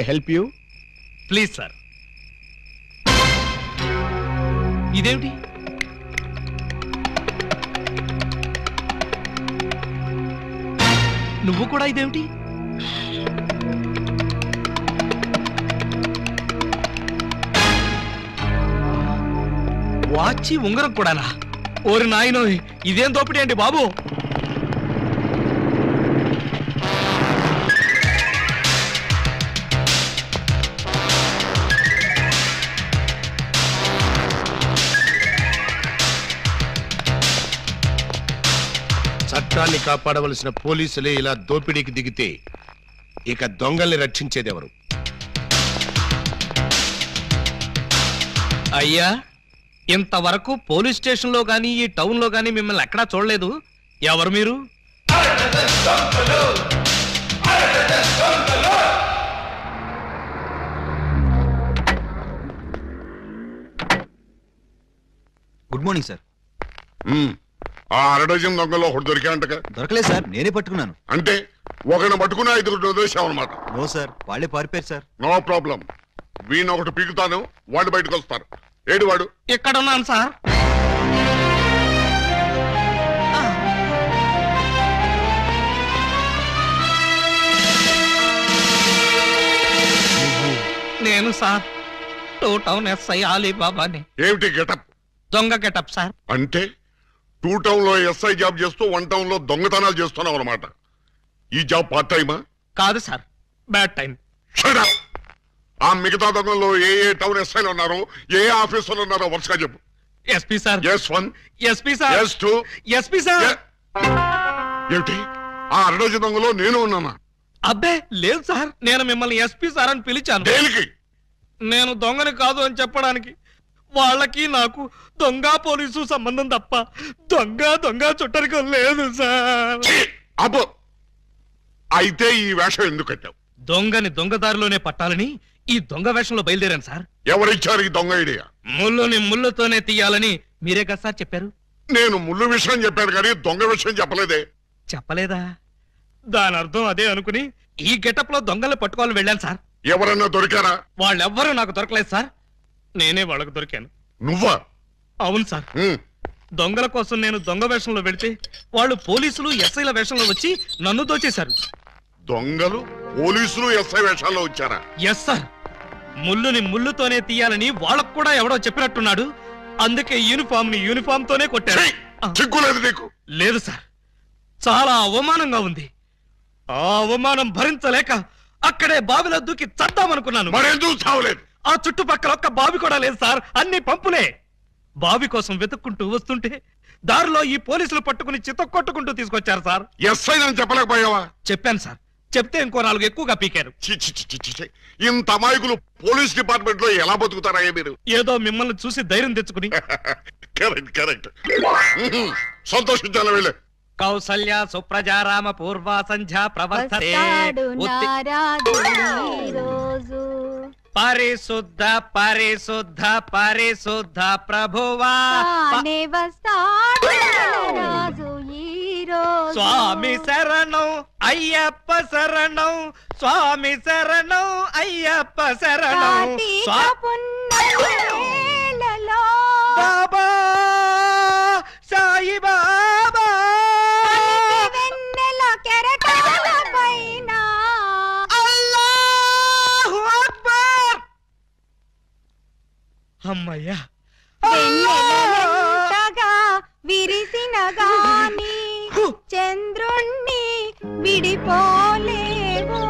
I help you? Please sir. ఇదేమిటి? నువ్వు కూడా ఇదేమిటి? వాచి ఉంగరం కూడానా? ఓరి నాయనో, ఇదేం దోపిడీ అండి బాబు. చట్టాన్ని కాపాడవలసిన పోలీసులే ఇలా దోపిడీకి దిగితే ఇక దొంగల్ని రక్షించేదెవరు? అయ్యా, ఇంతవరకు పోలీస్ స్టేషన్ లో గానీ ఈ టౌన్ లో గానీ మిమ్మల్ని ఎక్కడా చూడలేదు. ఎవరు మీరు? Good morning sir. ఆ అరడజన్ దొంగలో ఒకటి దొరికాయంటగా? దొరకలేదు సార్, నేనే పట్టుకున్నాను. అంటే ఒకరిని పట్టుకుని 5 వదిలేసామన్నమాట? నో సార్, వాళ్ళే పారిపోయారు సార్. నో ప్రాబ్లం, వీణ్ ఒకటి పీకుతాను, వాళ్ళు బయటకు వస్తారు. ఏడు వాడు? ఎక్కడున్నాను సార్. నేను సార్, 2 టౌన్ ఎస్ఐ అలీబాబాని. ఏమిటి గెటప్? దొంగ గెటప్ సార్. అంటే 2 టౌన్ లో ఎస్ఐ జాబ్ చేస్తూ 1 టౌన్ లో దొంగతనాలు చేస్తున్నావు అన్నమాట. ఈ జాబ్ పార్ట్ టైమా? కాదు sir, bad time. Shut up. ఆ మిగతా దొంగల్లో ఏ టౌన్ ఎస్ఐలు ఉన్నారో, ఏ ఆఫీసర్లు ఉన్నారో వరుసగా చెప్పు. SP sir. S1, SP sir. S2, SP sir. ఏమిటి ఆ అరడజన్ దొంగలో నేను ఉన్నానా? అబ్బే లేదు సార్, నేను మిమ్మల్ని ఎస్పీ సార్ అని పిలిచాను. దేనికి? నేను దొంగని కాదు అని చెప్పడానికి. వాళ్ళకి నాకు దొంగ పోలీసు సంబంధం తప్ప దొంగ చుట్టరికం లేదు సార్. అబ్బో, అయితే ఈ వేషం ఎందుకు కట్టావు? దొంగని దొంగదారిలోనే పట్టాలని ఈ దొంగ వేషంలో బయలుదేరాను సార్. ఎవరిచ్చారు ఈ దొంగ ఐడియా? ముళ్ళుని ముళ్ళుతోనే తీయాలని మీరే కదా సార్ చెప్పారు. నేను ముళ్ళు విషయం చెప్పాను కానీ దొంగ విషయం చెప్పలేదే. చెప్పలేదా? దాని అర్థం అదే అనుకుని ఈ గెటప్ లో దొంగల్ని పట్టుకోవాలని వెళ్ళాను సార్. ఎవరన్నా దొరికారా? వాళ్ళెవ్వరూ నాకు దొరకలేదు సార్, నేనే వాళ్ళకు దొరికాను. నువ్వా? అవును సార్. దొంగల కోసం నేను దొంగ వేషంలో వెళితే వాళ్ళు పోలీసులు ఎస్ఐల వేషంలో వచ్చి నన్ను దోచేశారు. దొంగలు పోలీసులు ఎస్ఐ వేషాల్లో వచ్చారా? Yes sir. ముళ్ళుని ముళ్ళుతోనే తీయాలని వాళ్ళకు కూడా ఎవడో చెప్పినట్టున్నాడు. అందుకే యూనిఫామ్ తోనే కొట్టారు. చిక్కులేదు నీకు? లేదు సార్, చాలా అవమానంగా ఉంది. ఆ అవమానం భరించలేక అక్కడే బావిలో దూకి చద్దామనుకున్నాను. మరెందుకు చావలేదు? ఆ చుట్టుపక్కల ఒక్క బావి కూడా లేదు సార్, అన్ని పంపులే. బావి కోసం వెతుక్కుంటూ వస్తుంటే దారిలో ఈ పోలీసులు పట్టుకుని చితక్కొట్టుకుంటూ తీసుకొచ్చారు సార్. ఎస్ఐ అని చెప్పలేకపోయావా? చెప్పాను సార్, చెప్తే ఇంకో 4 ఎక్కువగా పీకారు. ఇంత అమాయకులు పోలీస్ డిపార్ట్మెంట్ లో ఎలా బతుకుతారా మీరు? ఏదో మిమ్మల్ని చూసి ధైర్యం తెచ్చుకుని. కరెక్ట్. సంతోషించాలి వెళ్ళే. కౌసల్య సుప్రజారామ పూర్వ సంధ్యా ప్రవర్తతే. పరిశుద్ధ పరిశుద్ధ పరిశుద్ధ ప్రభువా స్వామి శరణం అయ్యప్ప శరణం, స్వామి శరణం అయ్యప్ప శరణం. బాబా సాయి బాబా అల్లాహు అక్బర్. అమ్మయ్యా. విరిసిన గాని చంద్రుణ్ణి విడిపోలేవు,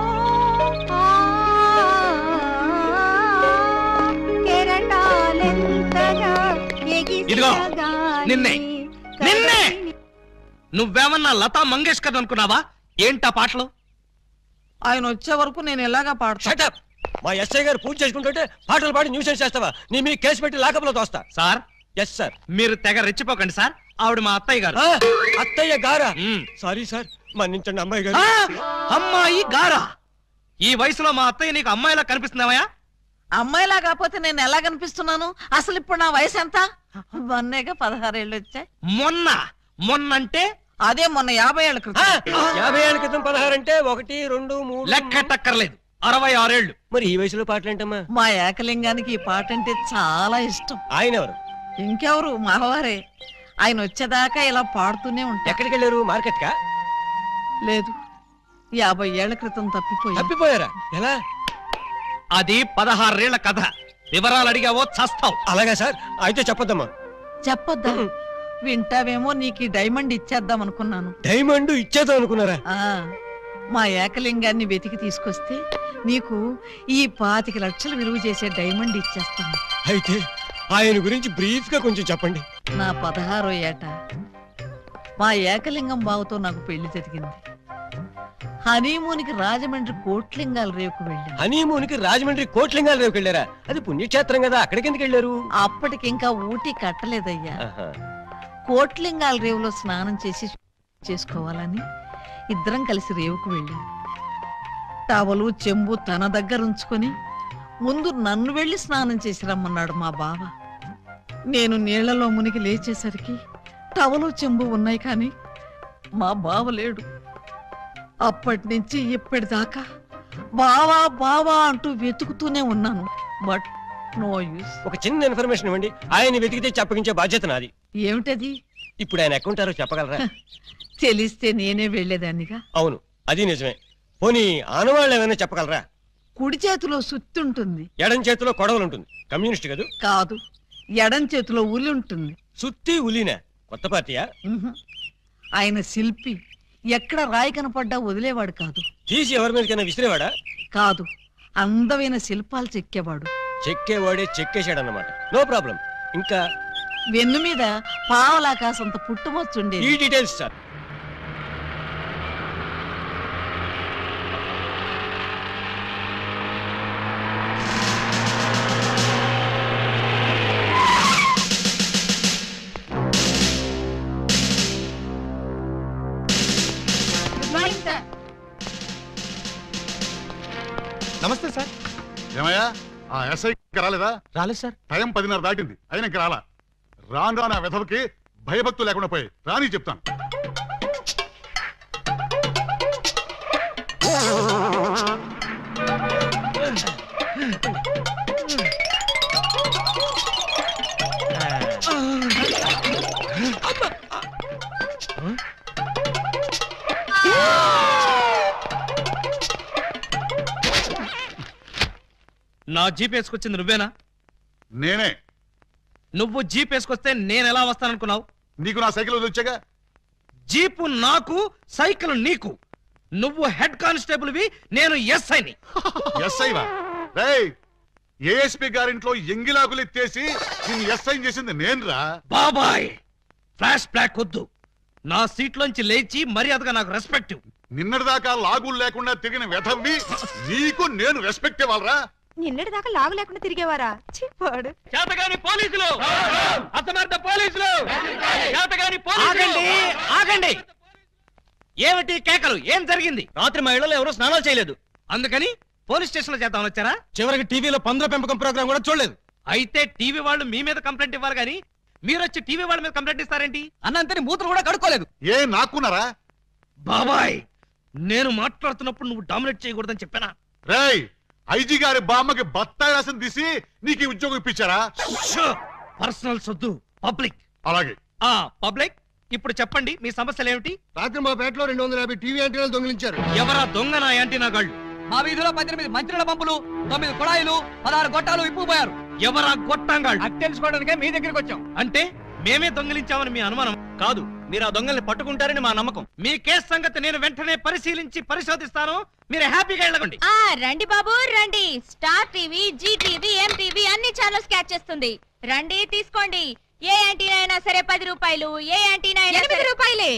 కెరటాలెంతగా ఇదిగో నిన్నే నువ్వేమన్నా లతా మంగేష్కర్ అనుకున్నావా? ఏంటా పాటలు? ఆయన వచ్చే వరకు నేను ఎలాగా పాడతా? మా ఎస్ఐ గారు పూజ చేసుకుంటుంటే పాటలు పాడి న్యూసెన్స్ చేస్తావా? నీ మీ కేసు పెట్టి లాకప్లో తోస్తా. సార్. Yes sir. మీరు తెగ రెచ్చిపోకండి సార్, ఆవిడ మా అత్తయ్య గారు. అత్తయ్య గారా? సారీ సార్, మన్నించండి. అమ్మాయి గారు. అమ్మాయి గారా? ఈ వయసులో మా అత్తయ్య నీకు అమ్మాయిలా కనిపిస్తున్నావా? అమ్మాయిలా కాకపోతే నేను ఎలా కనిపిస్తున్నాను? అసలు ఇప్పుడు నా వయసు ఎంత? మొన్నేగా 16 ఏళ్ళు వచ్చాయి. మొన్నంటే అదే మొన్న 50 ఏళ్ల క్రితం. 50 ఏళ్ల క్రితం 16 అంటే 1, 2, 3 లెక్క టక్కర్లేదు. 66 ఏళ్ళు. మరి ఈ వయసులో పాటలు ఏంటమ్మా? మా ఏకలింగానికి ఈ పాట అంటే చాలా ఇష్టం. ఆయన ఎవరు? ఇంకెవరు, మావారే. ఆయన వచ్చేదాకా ఇలా పాడుతూనే ఉంటా. ఎక్కడికి వెళ్ళారు? మార్కెట్ కా? లేదు, 50 ఏళ్ల క్రితం తప్పిపోయి. తప్పిపోయారా? ఎలా? అది 16 ఏళ్ల కథ. వివరాలు అడిగావో చస్తావు. అలాగా సార్, అయితే చెప్పొద్దమ్మా. చెప్పొద్దా? వింటావేమో, నీకు ఈ డైమండ్ ఇచ్చేద్దాం అనుకున్నాను. డైమండ్ ఇచ్చేద్దాం అనుకున్నారా? ఆ మా ఏకలింగాన్ని వెతికి తీసుకొస్తే నీకు ఈ 25 లక్షలు విలువ చేసే డైమండ్ ఇచ్చేస్తాను. అయితే ఆయన గురించి బ్రీఫ్ గా కొంచెం చెప్పండి. నా 16వ ఏట మా ఏకలింగం బావతో నాకు పెళ్లి జరిగింది. హనీమూన్కి రాజమండ్రి కోట్లింగాల రేవుకు వెళ్ళాను. హనీమూన్ కి రాజమండ్రి కోట్లింగాల రేవుకి వెళ్ళారా? అది పుణ్యక్షేత్రం కదా, అక్కడికి ఎందుకు వెళ్ళారు? అప్పటికింకా ఊటీ కట్టలేదయ్యా. ఆహా. కోట్లింగాల రేవులో స్నానం చేసుకోవాలని ఇద్దరం కలిసి రేవుకు వెళ్ళాం. టవలు చెంబు తన దగ్గర ఉంచుకొని ముందు నన్ను వెళ్ళి స్నానం చేసి రమ్మన్నాడు మా బావ. నేను నీళ్లలో మునిగి లేచేసరికి టవలు చెంబు ఉన్నాయి, కానీ మా బావ లేడు. అప్పటి నుంచి ఇప్పటిదాకా బావా బావా అంటూ వెతుకుతూనే ఉన్నాను. But no use. ఒక చిన్న ఇన్ఫర్మేషన్ ఇవ్వండి, ఆయన వెతికితే చెప్పగించే బాధ్యత నాది. ఏమిటది? ఇప్పుడు ఆయన ఎక్కడుంటారో చెప్పగలరా? తెలిస్తే నేనే వెళ్లేదాన్నిగా. అవును, అది నిజమే. పోనీ ఆనవాళ్ళు ఏమైనా చెప్పగలరా? కుడి చేతిలో సుత్తుంటుంది, ఎడం చేతిలో కొడవలు ఉంటుంది. కమ్యూనిస్ట్ కదూ? కాదు, ఎడం చేతిలో ఉలి ఉంటుంది. సుత్తి ఉలీనా? కొత్త పార్టీయా? ఉహు. ఆయన శిల్పి, ఎక్కడ రాయి కనపడ్డా వదిలేవాడు కాదు. తీసి ఎవరి మీదకైనా విసిరేవాడా? కాదు, అందమైన శిల్పాలు చెక్కేవాడు. చెక్కేవాడే చెక్కేశాడన్నమాట. No problem. ఇంకా వెన్ను మీద పావలాకాసంత పుట్టుమొచ్చుండే. ఈ డీటెయిల్స్ సార్. నమస్తే సార్. ఏమయ్యా, ఆ ఎస్ఐ రాలేదా? రాలేదు సార్. టైం 10:30 దాటింది, అయినా ఇంకా రాలా. రాను రాను ఆ వెధవకి భయభక్తులు లేకుండా పోయి రాని చెప్తాను. నా జీప్ వేసుకొచ్చింది నువ్వేనా? నేనే. నువ్వు జీప్ వేసుకొస్తే నేను ఎలా వస్తాననుకున్నావు? నీకు నా సైకిల్ వదిలిచ్చాగా. జీపు నాకు, సైకిల్ నీకు. నువ్వు హెడ్ కానిస్టేబుల్ వి, నేను ఎస్ఐని. ఎస్ఐవా? రేయ్, ఏఎస్పీ గారింట్లో ఎంగిలాకులు ఎత్తేసి నిన్ను ఎస్ఐ చేసింది నేనురా. బాబాయ్, ఫ్లాష్ బ్లాక్ వద్దు. నా సీట్లోంచి లేచి మర్యాదగా నాకు రెస్పెక్ట్. నిన్నటిదాకా లాగులు లేకుండా తిరిగిన వెధవ్వి నీకు నేను రెస్పెక్ట్ ఇవ్వాలరా? నిన్నటి దాకా లాగు లేకుండా తిరిగేవారా? చిప్పాడు. చేతగాని పోలీసులు, అసమర్థ పోలీసులు, చేతగాని పోలీసులు. ఆగండి. ఏమిటి కేకలు? ఏం జరిగింది? రాత్రి మా ఇళ్లలో ఎవరో స్నానాలు చేయలేదు, అందుకని పోలీస్ స్టేషన్ లో చేద్దామని వచ్చారా? చివరికి టీవీలో పందుల పెంపకం ప్రోగ్రామ్ కూడా చూడలేదు. అయితే టీవీ వాళ్ళు మీ మీద కంప్లైంట్ ఇవ్వాలి గానీ మీరు వచ్చి టీవీ వాళ్ళ మీద కంప్లైంట్ ఇస్తారేంటి? అన్నంతని మూతలు కూడా కడుక్కోలేదు. ఏ నాకున్నారా? బాబాయ్, నేను మాట్లాడుతున్నప్పుడు నువ్వు డామినేట్ చేయకూడదని చెప్పానా? రేయ్, ఐజీ గారి బామ్మకి బత్తాయి రాసం తీసి నీకు ఈ ఉద్యోగం ఇప్పించారా? పర్సనల్ సొద్దు, పబ్లిక్. అలాగే. పబ్లిక్, ఇప్పుడు చెప్పండి మీ సమస్యలు ఏమిటి? రాత్రి మా పేటలో 250 టీవీ యాంటీనాలు దొంగిలించారు. ఎవరా దొంగ నా యాంటీనా గాళ్ళు? మా వీధిలో 18 మంత్రుల పంపులు, 9 కుళాయిలు, 16 గొట్టాలు ఇప్పుపోయారు. ఎవరా గొట్టంగాళ్ళు? అది తెలుసుకోవడానికే మీ దగ్గరికి వచ్చాం. అంటే మేమే దొంగిలించామని మీ అనుమానం? కాదు, మీరు ఆ దొంగల్ని పట్టుకుంటారని మా నమ్మకం. మీ కేసు సంగతి నేను వెంటనే పరిశీలించి పరిశోధిస్తాను. మీరు హ్యాపీగా వెళ్ళకండి. రండి బాబు రండి. Star TV, Zee TV, MTV అన్ని ఛానల్స్ క్యాచ్ చేస్తుంది. రండి తీసుకోండి. ఏ యాంటీనా అయినా సరే 10 రూపాయలు, ఏ యాంటీనా అయినా 8 రూపాయలే.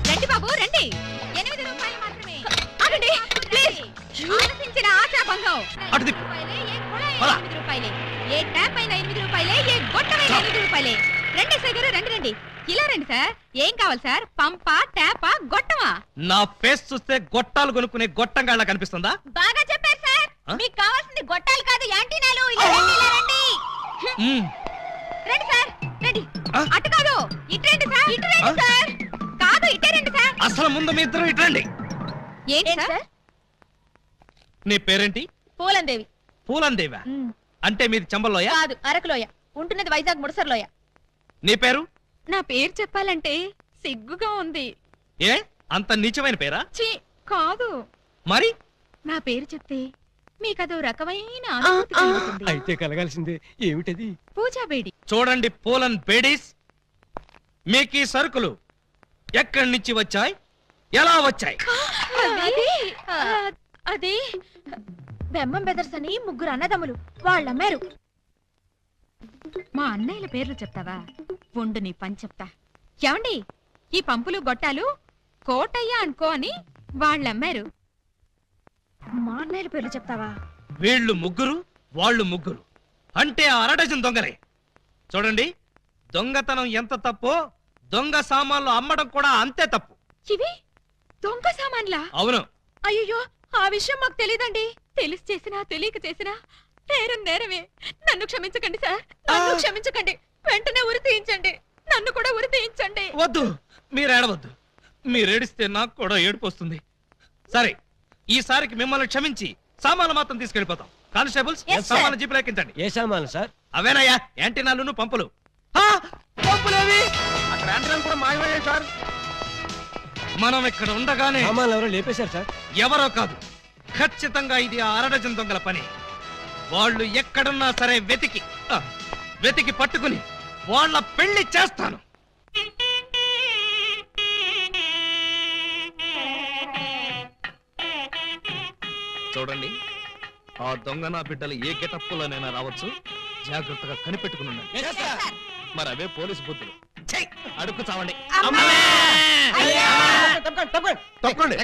రండి బాబు రండి. 8 రూపాయలు మాత్రమే. ఆగండి ప్లీజ్. ఆలోచించిన ఆశాభంగం. అటు దిక్కు. ఏ కుళాయి 8 రూపాయలే, ఏ ట్యాప్ అయినా 8 రూపాయలే, ఏ గొట్టమైనా 8 రూపాయలే. రండి సార్ గారు, రండి రండి. ఇలా రండి సార్. ఏం కావాలి సార్? పంపా, ట్యాపా, గొట్టమా? నా ఫేస్ చూస్తే గొట్టాలు కొనుక్కునే గొట్టంగాళ్ళ కనిపిస్తుందా? బాగా చెప్పారు సార్. మీకు కావాల్సింది గొట్టాలు కాదు, యాంటీనాలు. ఇలా రండి, ఇలా రండి. రండి సార్, రండి. అటు కాదు, ఇటు రండి సార్. ఇటు రండి సార్. కాదు, ఇటే రండి సార్. అసలు ముందు మీ ఇద్దరు ఇటు రండి. ఏంటి సార్? నీ పేరేంటి? పూలందేవి. పూలందేవా? అంటే మీది చంబల్లోయ? కాదు, అరకులోయ. ఉంటున్నది వైజాగ్ ముడసర్లోయ. నీ పేరు? నా పేరు చెప్పాలంటే సిగ్గుగా ఉంది. ఏ అంత నీచమైన పేరా? ఛీ, కాదు. మరి నా పేరు చెప్తే మీకదో రకమైన అనుభూతి కలుగుతుంది. అయితే కలగాల్సిందే. ఏమిటది? పూజాబేడి. చూడండి పూలన్ బేడీస్, మీకు ఈ సరుకులు ఎక్కడి నుంచి వచ్చాయి, ఎలా వచ్చాయి? అది బెమ్మం బెదర్స్ అని 3 అన్నదమ్ములు, వాళ్ళమ్మారు. మా అన్నయ్యల పేర్లు చెప్తావా? ఉండు నీ పని చెప్తా. ఏమండి, ఈ పంపులు గొట్టాలు కోటయ్య అనుకో అని వాళ్ళమ్మారు. మా అన్నయ్యల పేర్లు చెప్తావా? వీళ్ళు 3, వాళ్ళు 3, అంటే 1/2 డజన్ దొంగలే. చూడండి, దొంగతనం ఎంత తప్పో దొంగ సామాన్లు అమ్మడం కూడా అంతే తప్పు. ఇవి దొంగ సామాన్లా? అవును. అయ్యో, ఆ విషయం మాకు తెలీదండి. తెలిసి చేసినా తెలియక చేసినా నేరం నేరమే. నన్ను క్షమించకండి సార్, నన్ను క్షమించకండి. వెంటనే ఉరి తీయించండి, నన్ను కూడా ఉరి తీయించండి. వద్దు, మీరేడవద్దు. మీరేడిస్తే నాకు కూడా ఏడుపు వస్తుంది. సరే, ఈసారికి మిమ్మల్ని క్షమించి సామాన్లు మాత్రం తీసుకెళ్లిపోతాం. కానిస్టేబుల్స్, సామాన్లు జీపులు ఎక్కించండి. ఏ సామాన్లు సార్? అవేనయ్యా, యాంటీనాలు, పంపులు. పంపులేవి అక్కడ యాంటీనాలు కూడా మాయమయ్యాయి సార్. మనం ఇక్కడ ఉండగానే సామాన్లు ఎవరో లేపేశారు సార్. ఎవరో కాదు, ఖచ్చితంగా ఇది 1/2 డజన్ దొంగల పని. వాళ్ళు ఎక్కడున్నా సరే వెతికి పట్టుకుని వాళ్ళ పెళ్లి చేస్తాను. చూడండి, ఆ దొంగ నా బిడ్డలు ఏ గెటప్పులోనైనా రావచ్చు. జాగ్రత్తగా కనిపెట్టుకుని మరి అవే పోలీసు బుద్ధులు. అడుక్కు చావండి. తప్పకండి